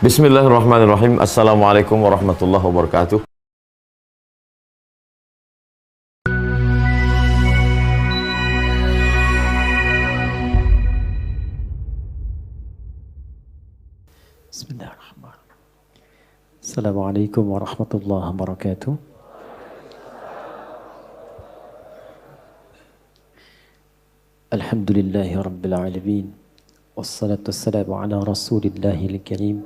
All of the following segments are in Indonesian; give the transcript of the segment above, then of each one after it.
Bismillahirrahmanirrahim. Assalamualaikum warahmatullahi wabarakatuh. Bismillahirrahmanirrahim. Assalamualaikum warahmatullahi wabarakatuh. Alhamdulillahi rabbil alamin. Wassalatu wassalamu ala rasulillahil karim.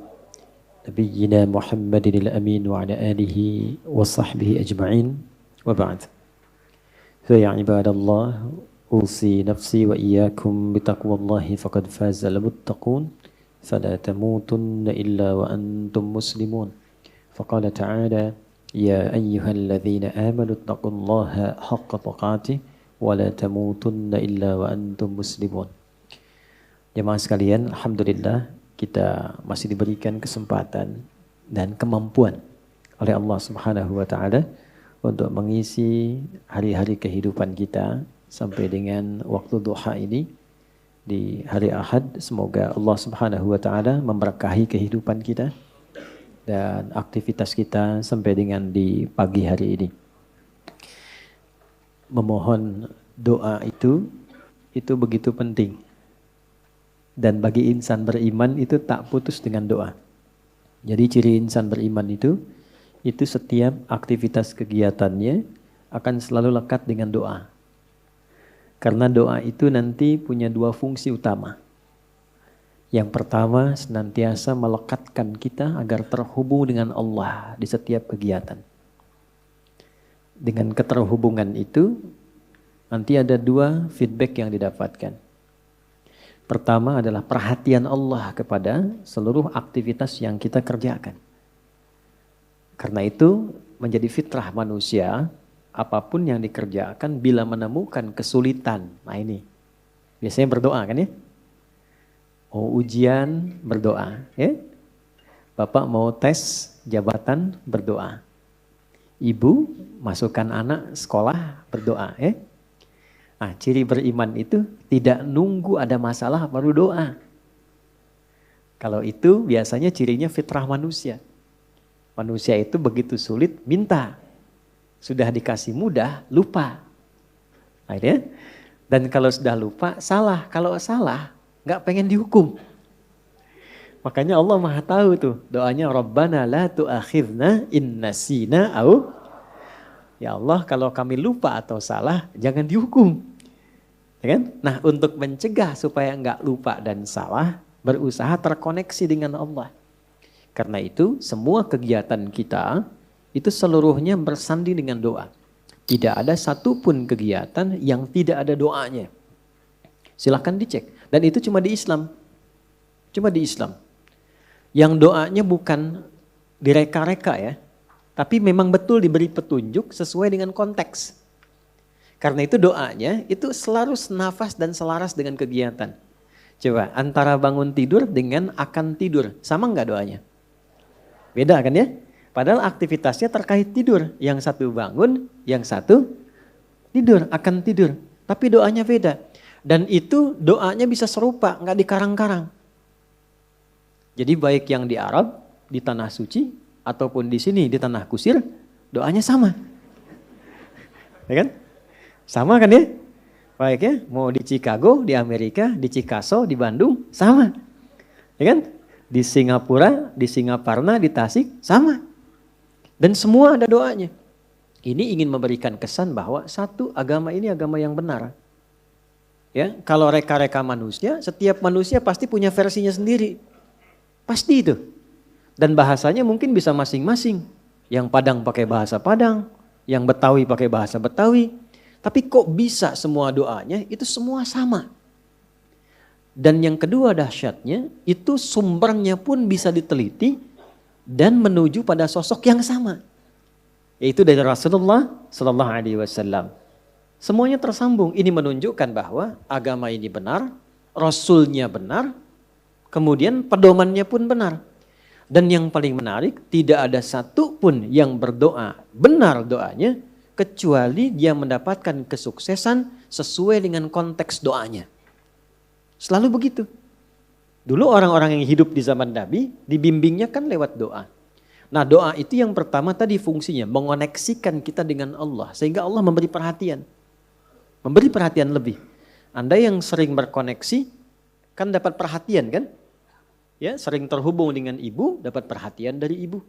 Nabiyyina Muhammadin al-amin wa ala alihi wa sahbihi ajma'in. Wa ba'd. Fa ya ibadallah, usi nafsi wa iyyakum bitaqwallahi faqad fazal muttaqun. فلا تموتن إلا وأنتم مسلمون فقال تعالى يا أيها الذين آمنوا اتقوا الله حق تقاته ولا تموتن إلا وأنتم مسلمون. Jemaah sekalian, alhamdulillah kita masih diberikan kesempatan dan kemampuan oleh Allah Subhanahu wa taala untuk mengisi hari-hari kehidupan kita sampai dengan waktu duha ini. Di hari Ahad, semoga Allah Subhanahu wa taala memberkahi kehidupan kita dan aktivitas kita sampai dengan di pagi hari ini. Memohon doa itu begitu penting. Dan bagi insan beriman itu tak putus dengan doa. Jadi ciri insan beriman itu setiap aktivitas kegiatannya akan selalu lekat dengan doa. Karena doa itu nanti punya dua fungsi utama. Yang pertama, senantiasa melekatkan kita agar terhubung dengan Allah di setiap kegiatan. Dengan keterhubungan itu, nanti ada dua feedback yang didapatkan. Pertama adalah perhatian Allah kepada seluruh aktivitas yang kita kerjakan. Karena itu menjadi fitrah manusia, apapun yang dikerjakan bila menemukan kesulitan. Nah ini, biasanya berdoa kan ya. Mau ujian, berdoa ya. Bapak mau tes jabatan, berdoa. Ibu masukkan anak sekolah, berdoa ya. Nah, ciri beriman itu tidak nunggu ada masalah baru doa. Kalau itu biasanya cirinya fitrah manusia. Manusia itu begitu sulit minta. Sudah dikasih mudah, lupa. Akhirnya, dan kalau sudah lupa, salah. Kalau salah, nggak pengen dihukum. Makanya Allah Maha tahu tuh, doanya Rabbana la tu'akhidna in nasina au. Ya Allah, kalau kami lupa atau salah, jangan dihukum. Ya kan? Nah, untuk mencegah supaya nggak lupa dan salah, berusaha terkoneksi dengan Allah. Karena itu, semua kegiatan kita itu seluruhnya bersanding dengan doa. Tidak ada satupun kegiatan yang tidak ada doanya. Silahkan dicek. Dan itu cuma di Islam. Cuma di Islam. Yang doanya bukan direka-reka ya. Tapi memang betul diberi petunjuk sesuai dengan konteks. Karena itu doanya itu selalu senafas dan selaras dengan kegiatan. Coba antara bangun tidur dengan akan tidur. Sama enggak doanya? Beda kan ya? Padahal aktivitasnya terkait tidur. Yang satu bangun, yang satu tidur, akan tidur. Tapi doanya beda. Dan itu doanya bisa serupa, nggak dikarang-karang. Jadi baik yang di Arab, di tanah suci, ataupun di sini, di tanah kusir, doanya sama. Ya kan? Sama kan ya? Baik ya, mau di Chicago, di Amerika, di Chicago, di Bandung, sama. Ya kan? Di Singapura, di Singaparna, di Tasik, sama. Dan semua ada doanya. Ini ingin memberikan kesan bahwa satu, agama ini agama yang benar. Ya, kalau reka-reka manusia, setiap manusia pasti punya versinya sendiri. Pasti itu. Dan bahasanya mungkin bisa masing-masing. Yang Padang pakai bahasa Padang, yang Betawi pakai bahasa Betawi. Tapi kok bisa semua doanya itu semua sama. Dan yang kedua dahsyatnya, itu sumbernya pun bisa diteliti dan menuju pada sosok yang sama. Yaitu dari Rasulullah Sallallahu Alaihi Wasallam. Semuanya tersambung. Ini menunjukkan bahwa agama ini benar, Rasulnya benar, kemudian pedomannya pun benar. Dan yang paling menarik, tidak ada satu pun yang berdoa benar doanya, kecuali dia mendapatkan kesuksesan sesuai dengan konteks doanya. Selalu begitu. Dulu orang-orang yang hidup di zaman Nabi dibimbingnya kan lewat doa. Nah doa itu yang pertama tadi fungsinya mengoneksikan kita dengan Allah sehingga Allah memberi perhatian. Memberi perhatian lebih. Anda yang sering berkoneksi kan dapat perhatian kan? Ya, sering terhubung dengan ibu dapat perhatian dari ibu.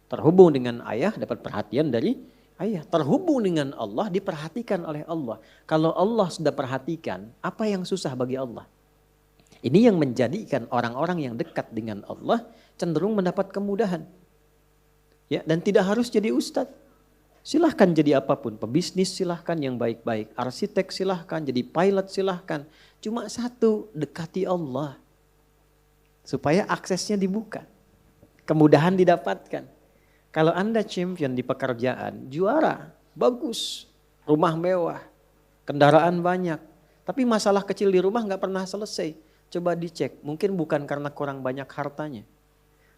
Terhubung dengan ayah dapat perhatian dari ayah. Terhubung dengan Allah diperhatikan oleh Allah. Kalau Allah sudah perhatikan, apa yang susah bagi Allah? Ini yang menjadikan orang-orang yang dekat dengan Allah cenderung mendapat kemudahan. Ya, dan tidak harus jadi ustadz. Silahkan jadi apapun, pebisnis silahkan yang baik-baik, arsitek silahkan, jadi pilot silahkan. Cuma satu, dekati Allah. Supaya aksesnya dibuka, kemudahan didapatkan. Kalau Anda champion di pekerjaan, juara, bagus, rumah mewah, kendaraan banyak. Tapi masalah kecil di rumah gak pernah selesai. Coba dicek, mungkin bukan karena kurang banyak hartanya.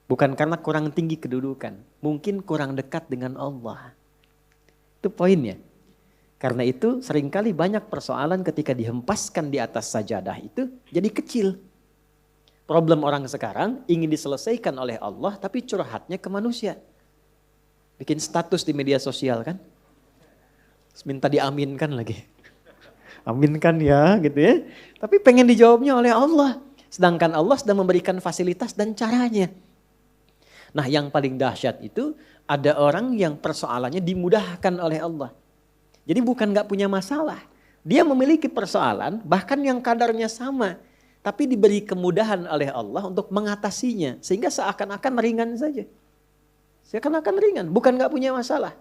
Bukan karena kurang tinggi kedudukan. Mungkin kurang dekat dengan Allah. Itu poinnya. Karena itu seringkali banyak persoalan ketika dihempaskan di atas sajadah itu jadi kecil. Problem orang sekarang ingin diselesaikan oleh Allah tapi curhatnya ke manusia. Bikin status di media sosial kan. Minta diaminkan lagi. Aminkan ya gitu ya. Tapi pengen dijawabnya oleh Allah. Sedangkan Allah sudah memberikan fasilitas dan caranya. Nah yang paling dahsyat itu ada orang yang persoalannya dimudahkan oleh Allah. Jadi bukan gak punya masalah. Dia memiliki persoalan bahkan yang kadarnya sama. Tapi diberi kemudahan oleh Allah untuk mengatasinya. Sehingga seakan-akan ringan saja. Seakan-akan ringan, bukan gak punya masalah.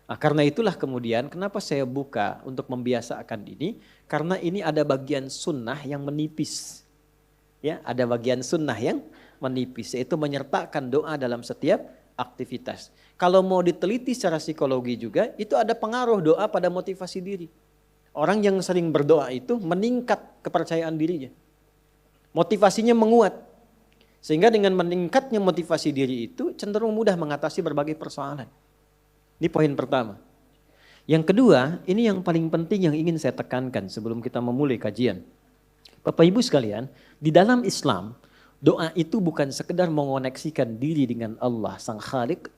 Nah, karena itulah kemudian kenapa saya buka untuk membiasakan ini. Karena ini ada bagian sunnah yang menipis. Ya, ada bagian sunnah yang menipis. Yaitu menyertakan doa dalam setiap aktivitas. Kalau mau diteliti secara psikologi juga, itu ada pengaruh doa pada motivasi diri. Orang yang sering berdoa itu meningkat kepercayaan dirinya. Motivasinya menguat. Sehingga dengan meningkatnya motivasi diri itu cenderung mudah mengatasi berbagai persoalan. Ini poin pertama. Yang kedua, ini yang paling penting yang ingin saya tekankan sebelum kita memulai kajian. Bapak Ibu sekalian, di dalam Islam, doa itu bukan sekedar mengoneksikan diri dengan Allah Sang Khalik,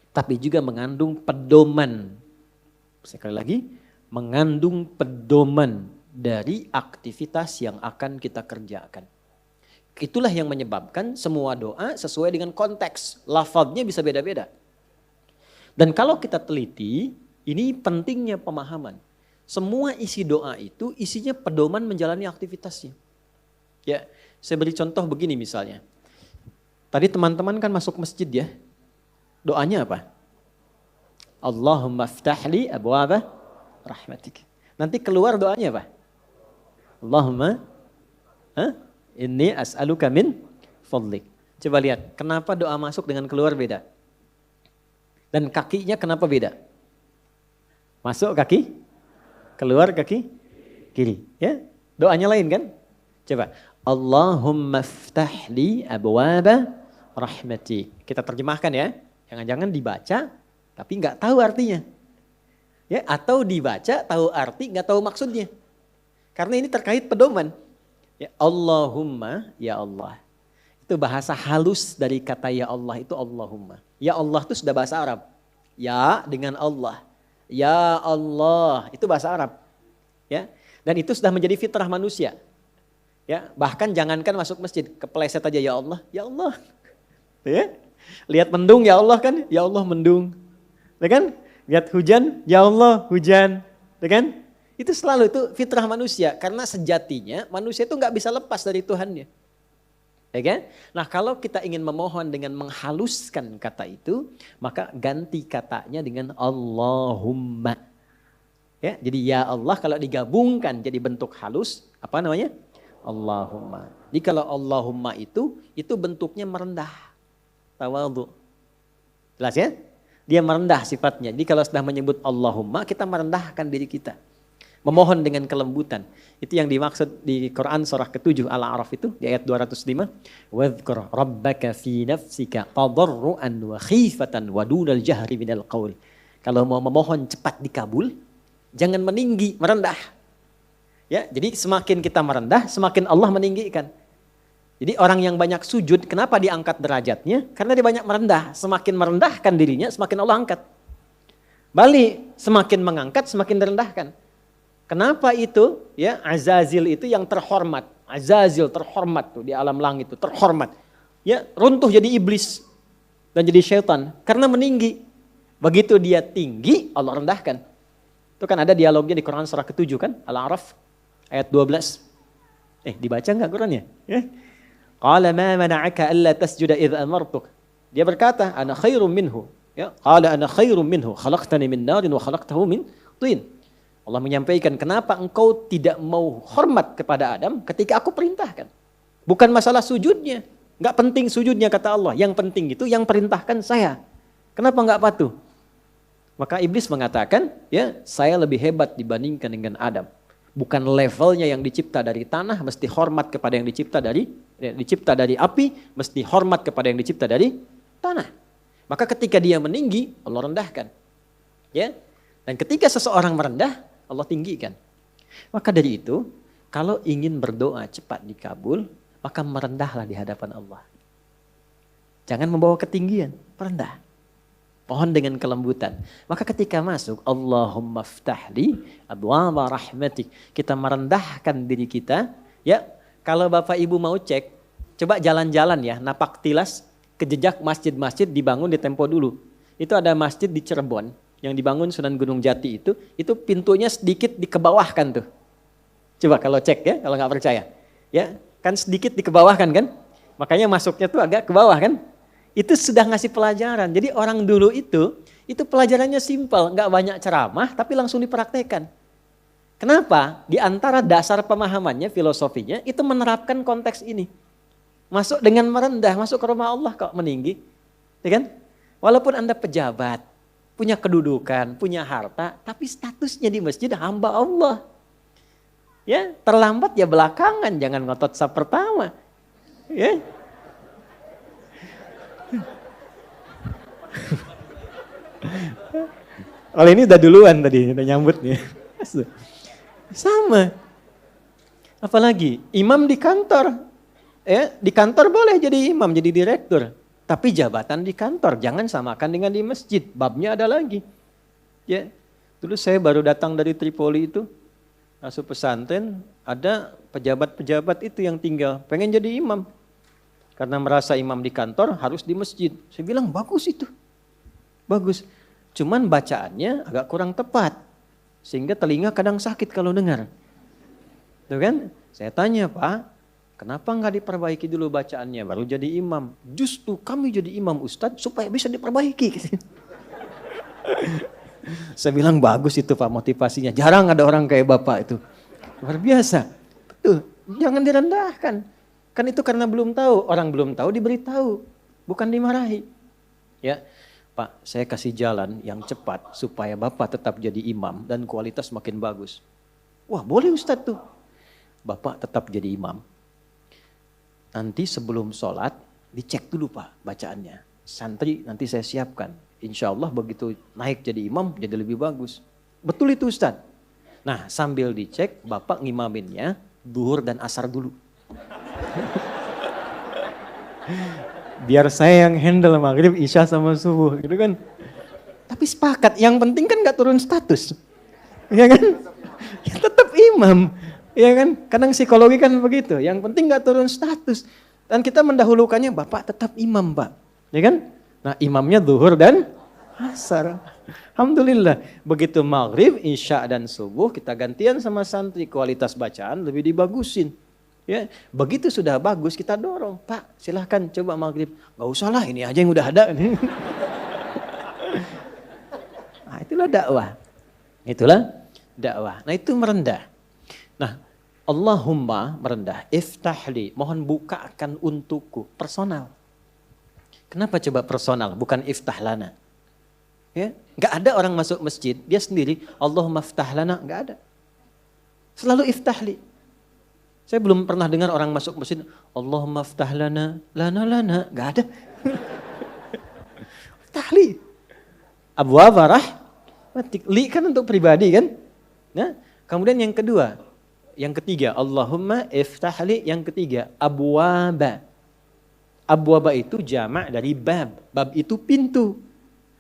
tapi juga mengandung pedoman. Sekali lagi, mengandung pedoman dari aktivitas yang akan kita kerjakan. Itulah yang menyebabkan semua doa sesuai dengan konteks. Lafadznya bisa beda-beda. Dan kalau kita teliti, ini pentingnya pemahaman. Semua isi doa itu isinya pedoman menjalani aktivitasnya. Ya, saya beri contoh begini misalnya. Tadi teman-teman kan masuk masjid ya. Doanya apa? Allahumma ftahli abwaba rahmatik. Nanti keluar doanya apa? Allahumma inni as'aluka min fadlik. Coba lihat, kenapa doa masuk dengan keluar beda? Dan kakinya kenapa beda? Masuk kaki, keluar kaki kiri. Ya, doanya lain kan? Coba. Allahumma ftahli abwaba rahmati. Kita terjemahkan ya. Jangan-jangan dibaca tapi nggak tahu artinya. Ya, atau dibaca tahu arti nggak tahu maksudnya. Karena ini terkait pedoman. Ya, Allahumma, ya Allah. Itu bahasa halus dari kata ya Allah itu Allahumma. Ya Allah itu sudah bahasa Arab. Ya dengan Allah. Ya Allah itu bahasa Arab. Ya. Dan itu sudah menjadi fitrah manusia. Ya, bahkan jangankan masuk masjid, kepleset aja ya Allah, ya Allah. Ya. Lihat mendung ya Allah kan, ya Allah mendung. Ya kan? Lihat hujan, ya Allah hujan. Ya kan? Itu selalu itu fitrah manusia karena sejatinya manusia itu nggak bisa lepas dari Tuhannya. Ya kan? Nah kalau kita ingin memohon dengan menghaluskan kata itu, maka ganti katanya dengan Allahumma. Ya, jadi ya Allah kalau digabungkan jadi bentuk halus, apa namanya? Allahumma. Jadi kalau Allahumma itu bentuknya merendah. Tawadhu. Jelas ya? Dia merendah sifatnya. Jadi kalau sudah menyebut Allahumma, kita merendahkan diri kita. Memohon dengan kelembutan. Itu yang dimaksud di Quran surah ke-7 Al-A'raf itu di ayat 205. Wadhkur rabbaka fi nafsika tadarruan wa khifatan wa dunal jahri minal qaul. Kalau mau memohon cepat dikabul, jangan meninggi, merendah. Ya, jadi semakin kita merendah, semakin Allah meninggikan. Jadi orang yang banyak sujud, kenapa diangkat derajatnya? Karena dia banyak merendah. Semakin merendahkan dirinya, semakin Allah angkat. Balik, semakin mengangkat, semakin direndahkan. Kenapa itu? Ya, Azazil itu yang terhormat. Azazil terhormat tuh di alam langit itu, terhormat. Ya, runtuh jadi iblis dan jadi syaitan karena meninggi. Begitu dia tinggi, Allah rendahkan. Itu kan ada dialognya di Quran surah ke-7 kan, Al-A'raf ayat 12. Dibaca enggak Qurannya? Ya. Qala ma mana'aka alla tasjuda idh amartuk. Dia berkata, ana khairum minhu. Ya, qala ana khairum minhu, khalaqtani min narin wa khalaqtahu min tin. Allah menyampaikan, kenapa engkau tidak mau hormat kepada Adam ketika aku perintahkan? Bukan masalah sujudnya. Enggak penting sujudnya kata Allah. Yang penting itu yang perintahkan saya. Kenapa enggak patuh? Maka iblis mengatakan, ya, saya lebih hebat dibandingkan dengan Adam. Bukan levelnya yang dicipta dari tanah, mesti hormat kepada yang dicipta dari api, mesti hormat kepada yang dicipta dari tanah. Maka ketika dia meninggi, Allah rendahkan. Ya. Dan ketika seseorang merendah, Allah tinggikan. Maka dari itu, kalau ingin berdoa cepat dikabul, maka merendahlah di hadapan Allah. Jangan membawa ketinggian, merendah. Pohon dengan kelembutan. Maka ketika masuk, Allahumma ftahli abwaaba rahmatik. Kita merendahkan diri kita. Ya, kalau Bapak Ibu mau cek, coba jalan-jalan ya, napak tilas ke jejak masjid-masjid dibangun di tempo dulu. Itu ada masjid di Cirebon yang dibangun Sunan Gunung Jati itu pintunya sedikit dikebawahkan tuh. Coba kalau cek ya, kalau nggak percaya. Ya, kan sedikit dikebawahkan kan? Makanya masuknya tuh agak ke bawah kan? Itu sudah ngasih pelajaran. Jadi orang dulu itu pelajarannya simpel, nggak banyak ceramah, tapi langsung dipraktekkan. Kenapa? Di antara dasar pemahamannya, filosofinya, itu menerapkan konteks ini. Masuk dengan merendah, masuk ke rumah Allah kok meninggi. Ya kan? Walaupun Anda pejabat, punya kedudukan, punya harta, tapi statusnya di masjid hamba Allah. Ya, terlambat ya belakangan, jangan ngotot saf pertama. Ya. Kalau ini udah duluan tadi, udah nyambut nih. Sama. Apalagi imam di kantor. Di kantor boleh jadi imam, jadi direktur. Tapi jabatan di kantor jangan samakan dengan di masjid. Babnya ada lagi. Ya. Dulu saya baru datang dari Tripoli itu, masuk pesantren, ada pejabat-pejabat itu yang tinggal, pengen jadi imam. Karena merasa imam di kantor harus di masjid. Saya bilang bagus itu. Bagus. Cuman bacaannya agak kurang tepat. Sehingga telinga kadang sakit kalau dengar. Tuh kan? Saya tanya, Pak, kenapa nggak diperbaiki dulu bacaannya baru jadi imam? Justru kami jadi imam Ustadz supaya bisa diperbaiki. Saya bilang bagus itu Pak motivasinya. Jarang ada orang kayak Bapak itu. Luar biasa. Betul. Jangan direndahkan. Kan itu karena belum tahu. Orang belum tahu diberitahu. Bukan dimarahi. Ya, Pak, saya kasih jalan yang cepat supaya Bapak tetap jadi imam dan kualitas makin bagus. Wah, boleh Ustadz tuh. Bapak tetap jadi imam. Nanti sebelum sholat dicek dulu Pak bacaannya. Santri nanti saya siapkan. Insya Allah begitu naik jadi imam jadi lebih bagus. Betul itu Ustadz. Nah, sambil dicek Bapak ngimaminnya duhur dan asar dulu. Biar saya yang handle maghrib, isya sama subuh gitu kan. Tapi sepakat, yang penting kan gak turun status. Ya kan? Ya tetap imam. Ya kan? Kadang psikologi kan begitu. Yang penting gak turun status. Dan kita mendahulukannya Bapak tetap imam Pak. Ya kan? Nah imamnya zuhur dan asar. Alhamdulillah. Begitu maghrib, isya dan subuh kita gantian sama santri. Kualitas bacaan lebih dibagusin. Ya, begitu sudah bagus kita dorong, Pak silahkan coba maghrib. Gak usah lah ini aja yang udah ada. Nah itulah dakwah. Itulah dakwah. Nah itu merendah. Nah Allahumma merendah. Iftahli, mohon bukakan untukku. Personal. Kenapa coba personal bukan iftahlana? Ya, gak ada orang masuk masjid dia sendiri Allahumma iftahlana, gak ada. Selalu iftahli. Saya belum pernah dengar orang masuk masjid, Allahumma ftah lana, lana, gak ada. Ftahli. Abwaaba rahmatik. Li kan untuk pribadi kan. Nah, kemudian yang kedua, Yang ketiga, Allahumma iftahli. Yang ketiga, abwaba. Abwaba itu jamak dari bab. Bab itu pintu.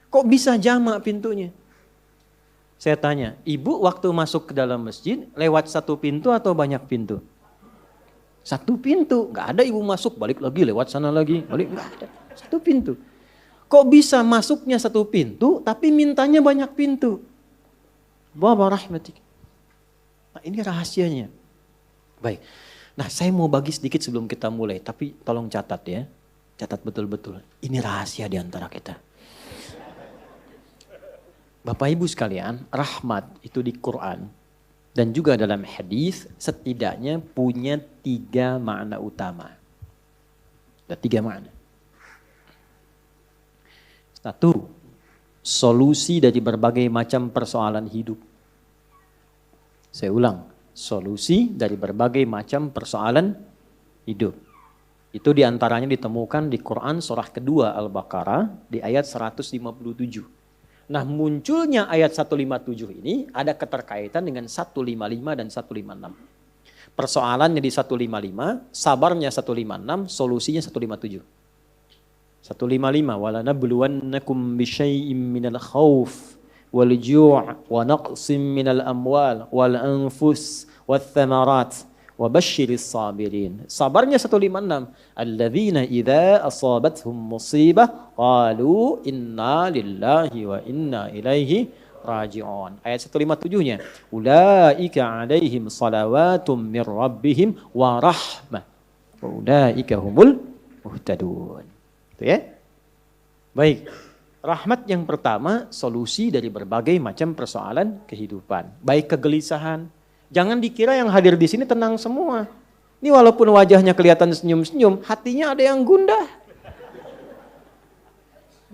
Kok bisa jamak pintunya? Saya tanya, ibu waktu masuk ke dalam masjid lewat satu pintu atau banyak pintu? Satu pintu. Gak ada ibu masuk balik lagi lewat sana lagi. Balik, gak ada. Satu pintu. Kok bisa masuknya satu pintu tapi mintanya banyak pintu? Wa rahmatik. Nah, ini rahasianya. Baik. Nah, saya mau bagi sedikit sebelum kita mulai, tapi tolong catat ya. Catat betul-betul. Ini rahasia di antara kita. Bapak Ibu sekalian, rahmat itu di Quran dan juga dalam hadis setidaknya punya 3 makna utama. Ada 3 makna. 1. Solusi dari berbagai macam persoalan hidup. Saya ulang, solusi dari berbagai macam persoalan hidup. Itu diantaranya ditemukan di Quran surah kedua Al-Baqarah di ayat 157. Nah, munculnya ayat 157 ini ada keterkaitan dengan 155 dan 156. Persoalannya di 155, sabarnya 156, solusinya 157. 155 wala nabluwannakum bisyai'im minal khauf wal ju' wa naqsim minal amwal wal anfus wath thamarat wa basyiris sabirin. Sabarnya 156, alladzina idza asabathum musibah qalu inna lillahi wa inna ilaihi raji'un. Ayat 157-nya, ulaika alaihim salawatum mir rabbihim wa rahmah wa ulaika humul muhtadun. Itu ya. Baik. Rahmat yang pertama, solusi dari berbagai macam persoalan kehidupan. Baik kegelisahan. Jangan dikira yang hadir di sini tenang semua. Ini walaupun wajahnya kelihatan senyum-senyum, hatinya ada yang gundah.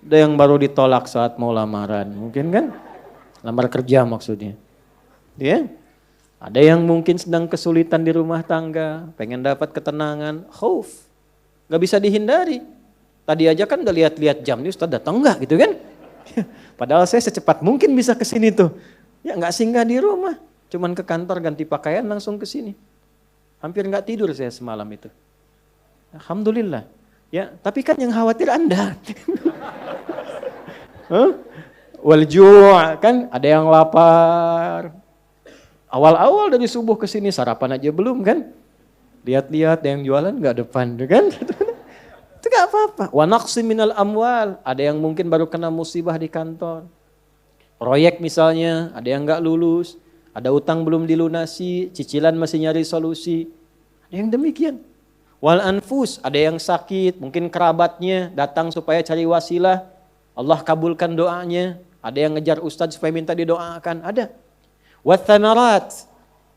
Ada yang baru ditolak saat mau lamaran, mungkin kan? Lamar kerja maksudnya. Ya? Ada yang mungkin sedang kesulitan di rumah tangga, pengen dapat ketenangan, khauf. Gak bisa dihindari. Tadi aja kan udah lihat-lihat jam nih, Ustaz datang enggak gitu kan? Padahal saya secepat mungkin bisa ke sini tuh. Ya enggak singgah di rumah, cuman ke kantor ganti pakaian langsung ke sini. Hampir enggak tidur saya semalam itu. Alhamdulillah. Ya, tapi kan yang khawatir Anda. Wal ju' kan ada yang lapar. Awal-awal dari subuh ke sini sarapan aja belum kan? Lihat-lihat yang jualan enggak depan kan? Itu gak apa-apa. Wa naqsim minal amwal. Ada yang mungkin baru kena musibah di kantor. Proyek misalnya, ada yang gak lulus. Ada utang belum dilunasi, cicilan masih nyari solusi. Ada yang demikian. Wal anfus, ada yang sakit, mungkin kerabatnya datang supaya cari wasilah. Allah kabulkan doanya. Ada yang ngejar ustadz supaya minta didoakan. Ada. Wat thamarat.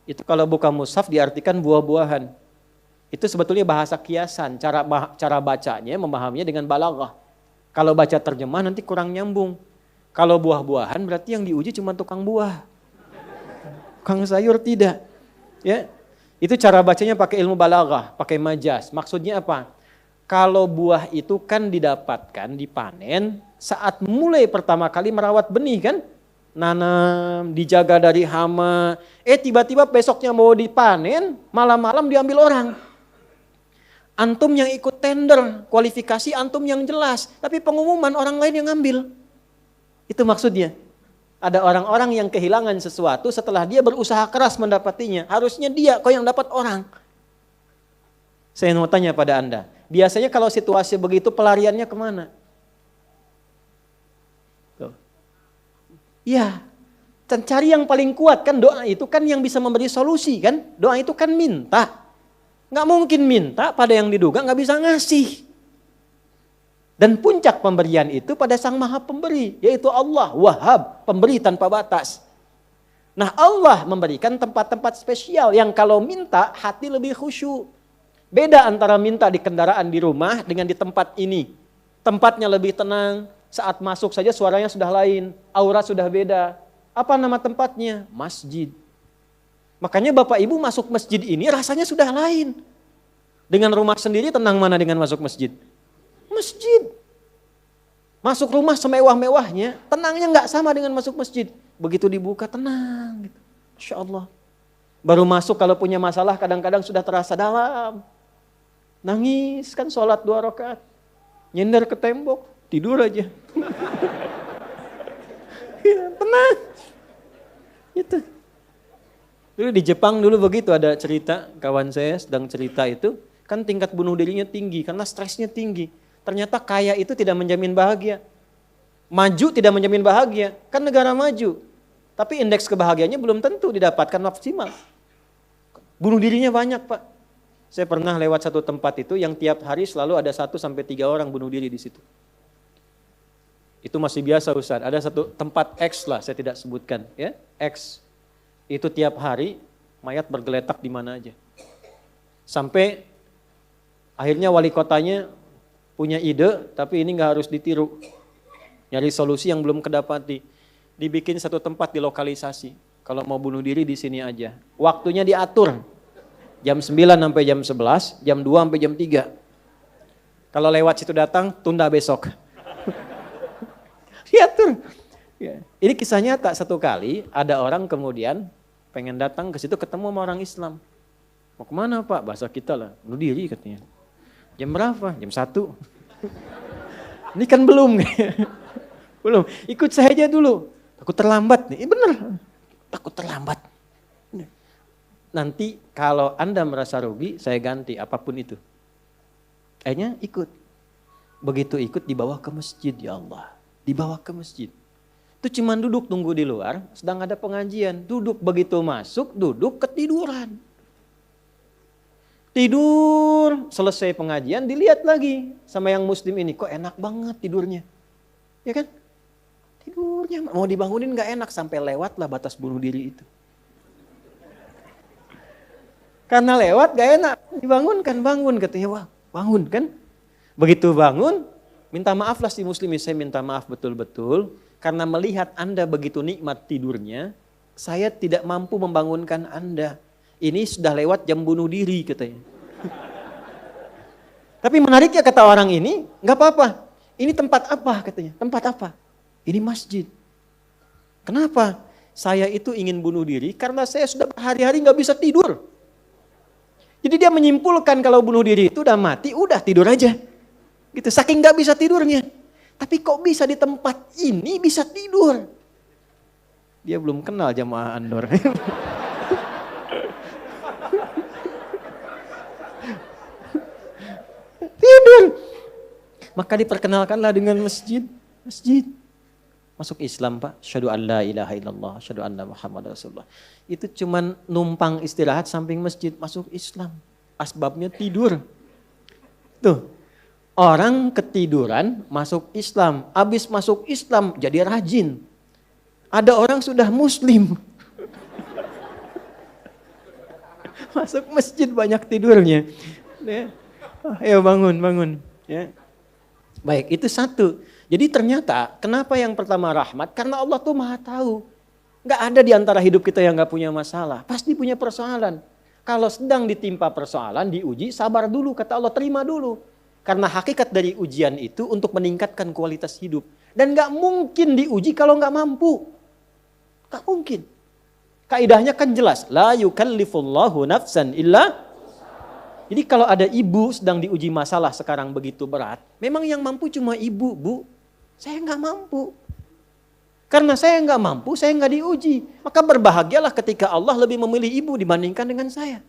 Itu kalau buka mushaf diartikan buah-buahan. Itu sebetulnya bahasa kiasan, cara bacanya, memahaminya dengan balaghah. Kalau baca terjemah nanti kurang nyambung. Kalau buah-buahan berarti yang diuji cuma tukang buah. Tukang sayur tidak. Ya. Itu cara bacanya pakai ilmu balaghah, pakai majaz. Maksudnya apa? Kalau buah itu kan didapatkan, dipanen saat mulai pertama kali merawat benih kan? Nanam, dijaga dari hama. Tiba-tiba besoknya mau dipanen, malam-malam diambil orang. Antum yang ikut tender, kualifikasi antum yang jelas. Tapi pengumuman orang lain yang ngambil. Itu maksudnya. Ada orang-orang yang kehilangan sesuatu setelah dia berusaha keras mendapatinya. Harusnya dia kok yang dapat orang. Saya mau tanya pada Anda. Biasanya kalau situasi begitu pelariannya kemana? Tuh. Ya, cari yang paling kuat kan doa itu kan yang bisa memberi solusi kan. Doa itu kan minta. Nggak mungkin minta pada yang diduga nggak bisa ngasih. Dan puncak pemberian itu pada Sang Maha Pemberi, yaitu Allah, Wahhab, pemberi tanpa batas. Nah Allah memberikan tempat-tempat spesial yang kalau minta hati lebih khusyuk. Beda antara minta di kendaraan di rumah dengan di tempat ini. Tempatnya lebih tenang, saat masuk saja suaranya sudah lain, aura sudah beda. Apa nama tempatnya? Masjid. Makanya Bapak Ibu masuk masjid ini rasanya sudah lain. Dengan rumah sendiri tenang mana dengan masuk masjid? Masjid. Masuk rumah semewah-mewahnya, tenangnya nggak sama dengan masuk masjid. Begitu dibuka tenang. Gitu. Masya Allah. Baru masuk kalau punya masalah kadang-kadang sudah terasa dalam. Nangis kan sholat 2 rakaat. Nyender ke tembok, tidur aja. Ya, tenang. Itu. Dulu di Jepang dulu begitu, ada cerita, kawan saya sedang cerita itu, kan tingkat bunuh dirinya tinggi karena stresnya tinggi. Ternyata kaya itu tidak menjamin bahagia. Maju tidak menjamin bahagia, kan negara maju. Tapi indeks kebahagiaannya belum tentu didapatkan maksimal. Bunuh dirinya banyak, Pak. Saya pernah lewat satu tempat itu yang tiap hari selalu ada 1 sampai 3 orang bunuh diri di situ. Itu masih biasa, Ustaz. Ada satu tempat X lah, saya tidak sebutkan, ya. X. Itu tiap hari mayat bergeletak di mana aja. Sampai akhirnya wali kotanya punya ide, tapi ini nggak harus ditiru. Nyari solusi yang belum kedapati. Dibikin satu tempat di lokalisasi. Kalau mau bunuh diri di sini aja. Waktunya diatur. Jam 9 sampai jam 11, jam 2 sampai jam 3. Kalau lewat situ datang, tunda besok. Diatur. Ya. Ini kisah nyata, satu kali ada orang kemudian pengen datang ke situ ketemu sama orang Islam. Mau kemana Pak? Bahasa kita lah, bunuh diri katanya. Jam berapa? Jam 1. Ini kan belum. Belum, ikut saya aja dulu. Takut terlambat nih, bener. Takut terlambat. Nanti kalau Anda merasa rugi, saya ganti apapun itu. Akhirnya ikut. Begitu ikut dibawa ke masjid, ya Allah. Dibawa ke masjid. Itu cuma duduk tunggu di luar, sedang ada pengajian. Duduk, begitu masuk, duduk ketiduran. Tidur, selesai pengajian, dilihat lagi sama yang muslim ini. Kok enak banget tidurnya. Ya kan? Tidurnya, mau dibangunin gak enak, sampai lewatlah batas bunuh diri itu. Karena lewat gak enak, dibangunkan, bangun katanya, wah bangun kan. Begitu bangun, minta maaf lah si muslim, saya minta maaf betul-betul. Karena melihat Anda begitu nikmat tidurnya, saya tidak mampu membangunkan Anda. Ini sudah lewat jam bunuh diri katanya. Tapi menariknya kata orang ini, gak apa-apa. Ini tempat apa katanya, tempat apa? Ini masjid. Kenapa? Saya itu ingin bunuh diri karena saya sudah berhari-hari gak bisa tidur. Jadi dia menyimpulkan kalau bunuh diri itu udah mati, udah tidur aja. Gitu, saking gak bisa tidurnya. Tapi kok bisa di tempat ini bisa tidur? Dia belum kenal jamaah Andor. Tidur. Maka diperkenalkanlah dengan masjid. Masjid. Masuk Islam Pak. Asyhadu an la ilaha illallah. Asyhadu anna Muhammad Rasulullah. Itu cuman numpang istirahat samping masjid. Masuk Islam. Asbabnya tidur. Tuh. Orang ketiduran masuk Islam. Habis masuk Islam jadi rajin. Ada orang sudah muslim. Masuk masjid banyak tidurnya. Ya. Ayo bangun, bangun. Ya. Baik, itu satu. Jadi ternyata kenapa yang pertama rahmat? Karena Allah tuh maha tahu. Gak ada di antara hidup kita yang gak punya masalah. Pasti punya persoalan. Kalau sedang ditimpa persoalan, diuji, sabar dulu. Kata Allah, terima dulu. Karena hakikat dari ujian itu untuk meningkatkan kualitas hidup. Dan gak mungkin diuji kalau gak mampu. Gak mungkin. Kaidahnya kan jelas. La yukallifullahu nafsan illa. Jadi kalau ada ibu sedang diuji masalah sekarang begitu berat. Memang yang mampu cuma ibu, Bu. Saya gak mampu. Karena saya gak mampu, saya gak diuji. Maka berbahagialah ketika Allah lebih memilih ibu dibandingkan dengan saya.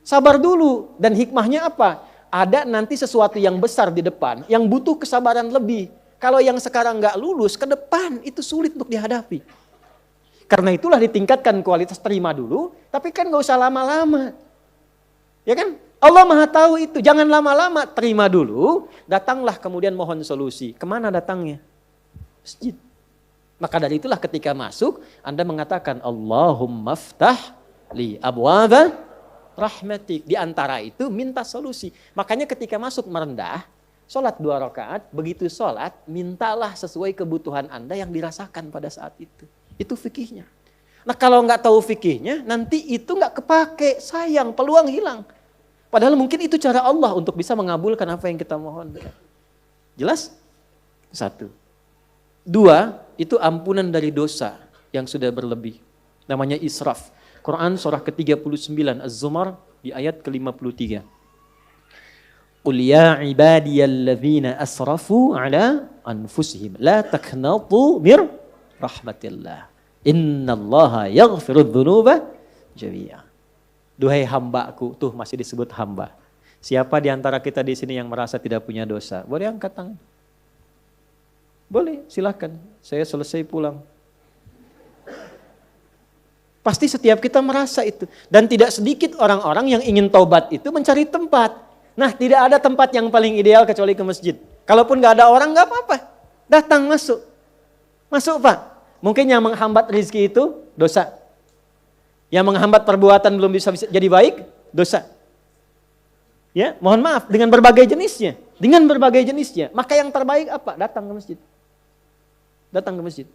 Sabar dulu. Dan hikmahnya apa? Ada nanti sesuatu yang besar di depan, yang butuh kesabaran lebih. Kalau yang sekarang gak lulus, ke depan itu sulit untuk dihadapi. Karena itulah ditingkatkan kualitas terima dulu, tapi kan gak usah lama-lama. Ya kan? Allah maha tahu itu, jangan lama-lama, terima dulu, datanglah kemudian mohon solusi. Kemana datangnya? Masjid. Maka dari itulah ketika masuk, Anda mengatakan, Allahumma ftah li abwaba rahmatik. Di antara itu minta solusi. Makanya ketika masuk merendah, sholat 2 rakaat, begitu sholat, mintalah sesuai kebutuhan Anda yang dirasakan pada saat itu. Itu fikihnya. Nah kalau nggak tahu fikihnya, nanti itu nggak kepake, sayang, peluang hilang. Padahal mungkin itu cara Allah untuk bisa mengabulkan apa yang kita mohon. Jelas? 1. 2, itu ampunan dari dosa yang sudah berlebih. Namanya israf. Quran surah ke-39 Az-Zumar di ayat ke-53. Qul ya ibadiyalladzina asrafu ala anfusihim la taqnatu mir rahmatillah. Innallaha yaghfirudz dzunuba jami'a. Duhai hambaku, tuh masih disebut hamba. Siapa di antara kita di sini yang merasa tidak punya dosa? Boleh angkat tangan. Boleh, silakan. Saya selesai pulang. Pasti setiap kita merasa itu. Dan tidak sedikit orang-orang yang ingin taubat itu mencari tempat. Nah, tidak ada tempat yang paling ideal kecuali ke masjid. Kalaupun gak ada orang gak apa-apa. Datang masuk. Masuk Pak. Mungkin yang menghambat rezeki itu dosa. Yang menghambat perbuatan belum bisa jadi baik, dosa. Ya, mohon maaf dengan berbagai jenisnya. Dengan berbagai jenisnya. Maka yang terbaik apa? Datang ke masjid. Datang ke masjid.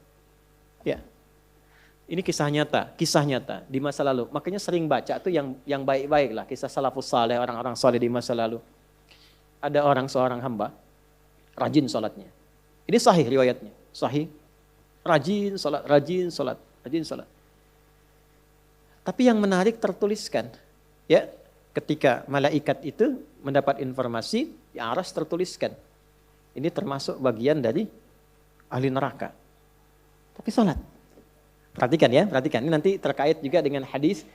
Ya. Ini kisah nyata di masa lalu. Makanya sering baca tuh yang baik-baik lah, kisah salafus saleh, orang-orang saleh di masa lalu. Ada seorang hamba, rajin sholatnya. Ini sahih riwayatnya, sahih. Rajin sholat. Tapi yang menarik tertuliskan, ya, ketika malaikat itu mendapat informasi, di aras tertuliskan. Ini termasuk bagian dari ahli neraka. Tapi sholat. Perhatikan. Ini nanti terkait juga dengan hadis,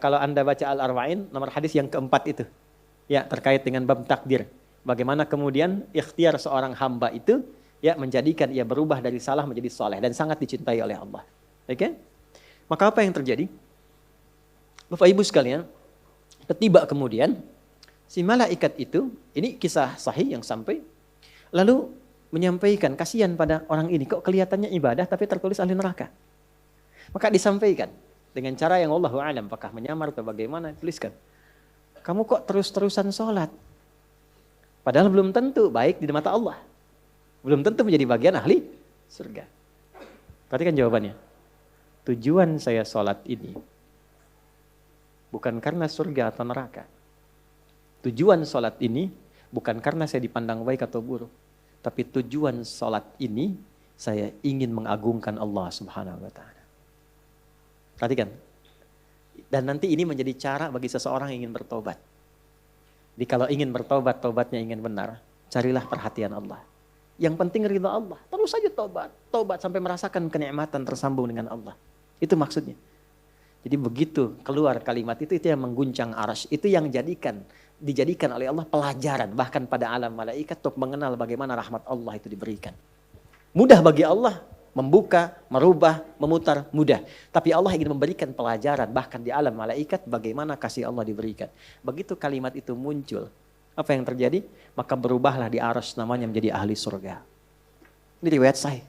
kalau Anda baca Al-Arba'in, nomor hadis yang keempat itu. Ya, terkait dengan bab takdir. Bagaimana kemudian ikhtiar seorang hamba itu, ya, menjadikan ia berubah dari salah menjadi soleh. Dan sangat dicintai oleh Allah. Oke? Maka apa yang terjadi? Bapak Ibu sekalian, ketiba kemudian, si malaikat itu, ini kisah sahih yang sampai, lalu menyampaikan, kasihan pada orang ini, kok kelihatannya ibadah tapi tertulis ahli neraka. Maka disampaikan dengan cara yang Allahu a'lam, apakah menyamar atau bagaimana, tuliskan. Kamu kok terus-terusan sholat? Padahal belum tentu baik di mata Allah. Belum tentu menjadi bagian ahli surga. Perhatikan jawabannya. Tujuan saya sholat ini bukan karena surga atau neraka. Tujuan sholat ini bukan karena saya dipandang baik atau buruk. Tapi tujuan sholat ini saya ingin mengagungkan Allah Subhanahu wa ta'ala. Perhatikan. Dan nanti ini menjadi cara bagi seseorang yang ingin bertobat. Jadi kalau ingin bertobat, tobatnya ingin benar, carilah perhatian Allah. Yang penting ridha Allah. Terus saja tobat. Tobat sampai merasakan kenikmatan tersambung dengan Allah. Itu maksudnya. Jadi begitu keluar kalimat itu yang mengguncang arsy. Itu yang dijadikan oleh Allah pelajaran. Bahkan pada alam malaikat untuk mengenal bagaimana rahmat Allah itu diberikan. Mudah bagi Allah membuka, merubah, memutar, mudah. Tapi Allah ingin memberikan pelajaran bahkan di alam malaikat bagaimana kasih Allah diberikan. Begitu kalimat itu muncul, apa yang terjadi? Maka berubahlah di arsy namanya menjadi ahli surga. Ini riwayat sahih.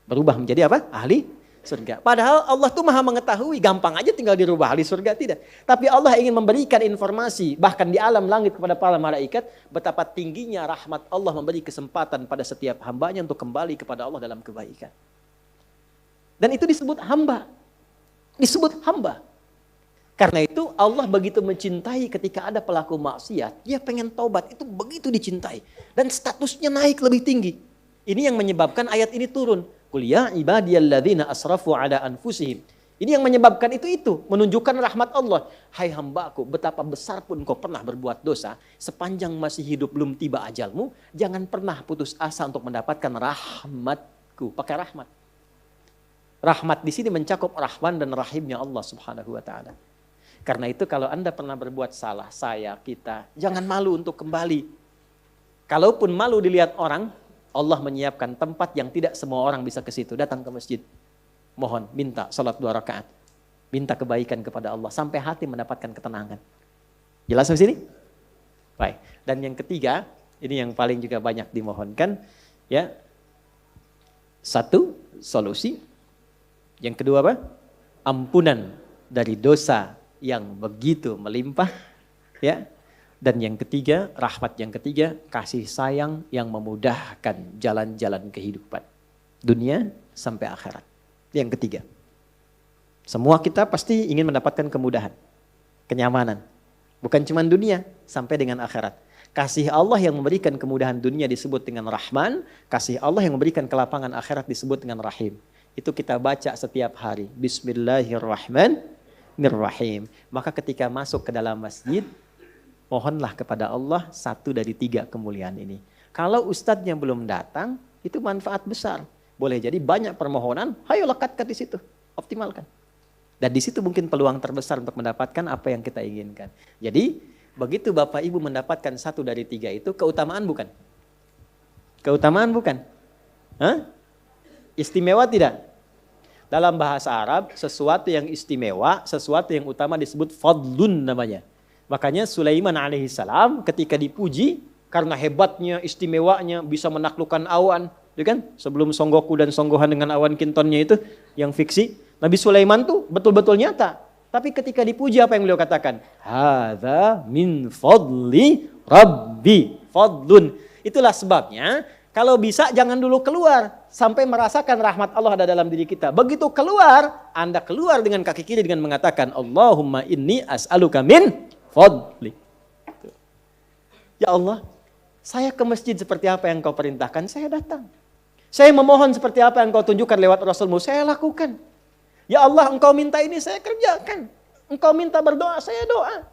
Berubah menjadi apa? Ahli surga. Padahal Allah tuh maha mengetahui, gampang aja tinggal dirubah ahli surga, tidak. Tapi Allah ingin memberikan informasi bahkan di alam langit kepada para malaikat betapa tingginya rahmat Allah memberi kesempatan pada setiap hambanya untuk kembali kepada Allah dalam kebaikan. Dan itu disebut hamba. Disebut hamba. Karena itu Allah begitu mencintai ketika ada pelaku maksiat, dia pengen taubat, itu begitu dicintai. Dan statusnya naik lebih tinggi. Ini yang menyebabkan ayat ini turun. Qul ya ibadiyalladzina asrafu ala anfusihim. Ini yang menyebabkan itu menunjukkan rahmat Allah. Hai hambaku, betapa besar pun kau pernah berbuat dosa, sepanjang masih hidup belum tiba ajalmu, jangan pernah putus asa untuk mendapatkan rahmatku. Pakai rahmat. Rahmat di sini mencakup Rahman dan Rahimnya Allah Subhanahu wa taala. Karena itu kalau Anda pernah berbuat salah, kita, jangan malu untuk kembali. Kalaupun malu dilihat orang, Allah menyiapkan tempat yang tidak semua orang bisa ke situ. Datang ke masjid. Mohon, minta salat 2 rakaat. Minta kebaikan kepada Allah. Sampai hati mendapatkan ketenangan. Jelas sampai sini? Baik. Dan yang ketiga, ini yang paling juga banyak dimohonkan. Ya. 1, solusi. Yang kedua apa? Ampunan dari dosa yang begitu melimpah. Ya. Dan yang ketiga, rahmat yang ketiga, kasih sayang yang memudahkan jalan-jalan kehidupan. Dunia sampai akhirat. Yang ketiga. Semua kita pasti ingin mendapatkan kemudahan, kenyamanan. Bukan cuma dunia, sampai dengan akhirat. Kasih Allah yang memberikan kemudahan dunia disebut dengan Rahman. Kasih Allah yang memberikan kelapangan akhirat disebut dengan Rahim. Itu kita baca setiap hari. Bismillahirrahmanirrahim. Bismillahirrahmanirrahim. Maka ketika masuk ke dalam masjid, mohonlah kepada Allah satu dari 3 kemuliaan ini. Kalau ustadznya belum datang, itu manfaat besar. Boleh jadi banyak permohonan, hayo lekatkan di situ, optimalkan. Dan di situ mungkin peluang terbesar untuk mendapatkan apa yang kita inginkan. Jadi, begitu Bapak Ibu mendapatkan 1 dari 3 itu, keutamaan bukan? Keutamaan bukan? Hah? Istimewa tidak? Dalam bahasa Arab, sesuatu yang istimewa, sesuatu yang utama disebut fadlun namanya. Makanya Sulaiman alaihissalam ketika dipuji, karena hebatnya, istimewanya, bisa menaklukkan awan. Ya kan? Sebelum Songgoku dan Songgohan dengan awan kintonnya itu, yang fiksi. Nabi Sulaiman tuh betul-betul nyata. Tapi ketika dipuji apa yang beliau katakan? Hadza min fadli rabbi. Fadlun. Itulah sebabnya, kalau bisa jangan dulu keluar sampai merasakan rahmat Allah ada dalam diri kita. Begitu keluar, Anda keluar dengan kaki kiri dengan mengatakan Allahumma inni as'aluka min fadli. Ya Allah, saya ke masjid seperti apa yang kau perintahkan, saya datang. Saya memohon seperti apa yang kau tunjukkan lewat Rasulmu, saya lakukan. Ya Allah, engkau minta ini, saya kerjakan. Engkau minta berdoa, saya doa.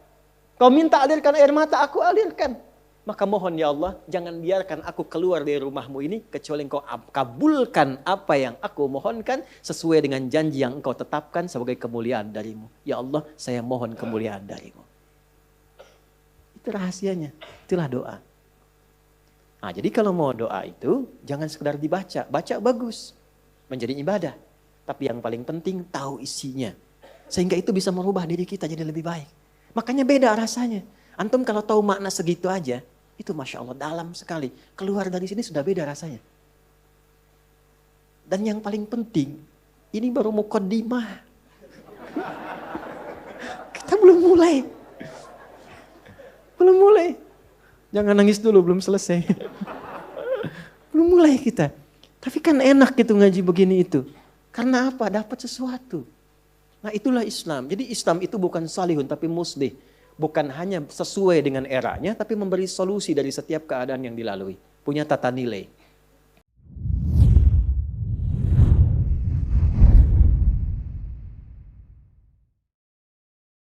Kau minta alirkan air mata, aku alirkan. Maka mohon ya Allah, jangan biarkan aku keluar dari rumahmu ini, kecuali engkau kabulkan apa yang aku mohonkan, sesuai dengan janji yang engkau tetapkan sebagai kemuliaan darimu. Ya Allah, saya mohon kemuliaan darimu. Itu rahasianya, itulah doa. Nah, jadi kalau mau doa itu, jangan sekedar dibaca. Baca bagus, menjadi ibadah. Tapi yang paling penting, tahu isinya. Sehingga itu bisa merubah diri kita jadi lebih baik. Makanya beda rasanya. Antum kalau tahu makna segitu aja, itu Masya Allah dalam sekali. Keluar dari sini sudah beda rasanya. Dan yang paling penting, ini baru muqaddimah. Kita belum mulai. Belum mulai. Jangan nangis dulu, belum selesai. Belum mulai kita. Tapi kan enak gitu ngaji begini itu. Karena apa? Dapat sesuatu. Nah itulah Islam. Jadi Islam itu bukan salihun tapi muslih. Bukan hanya sesuai dengan eranya, tapi memberi solusi dari setiap keadaan yang dilalui. Punya tata nilai.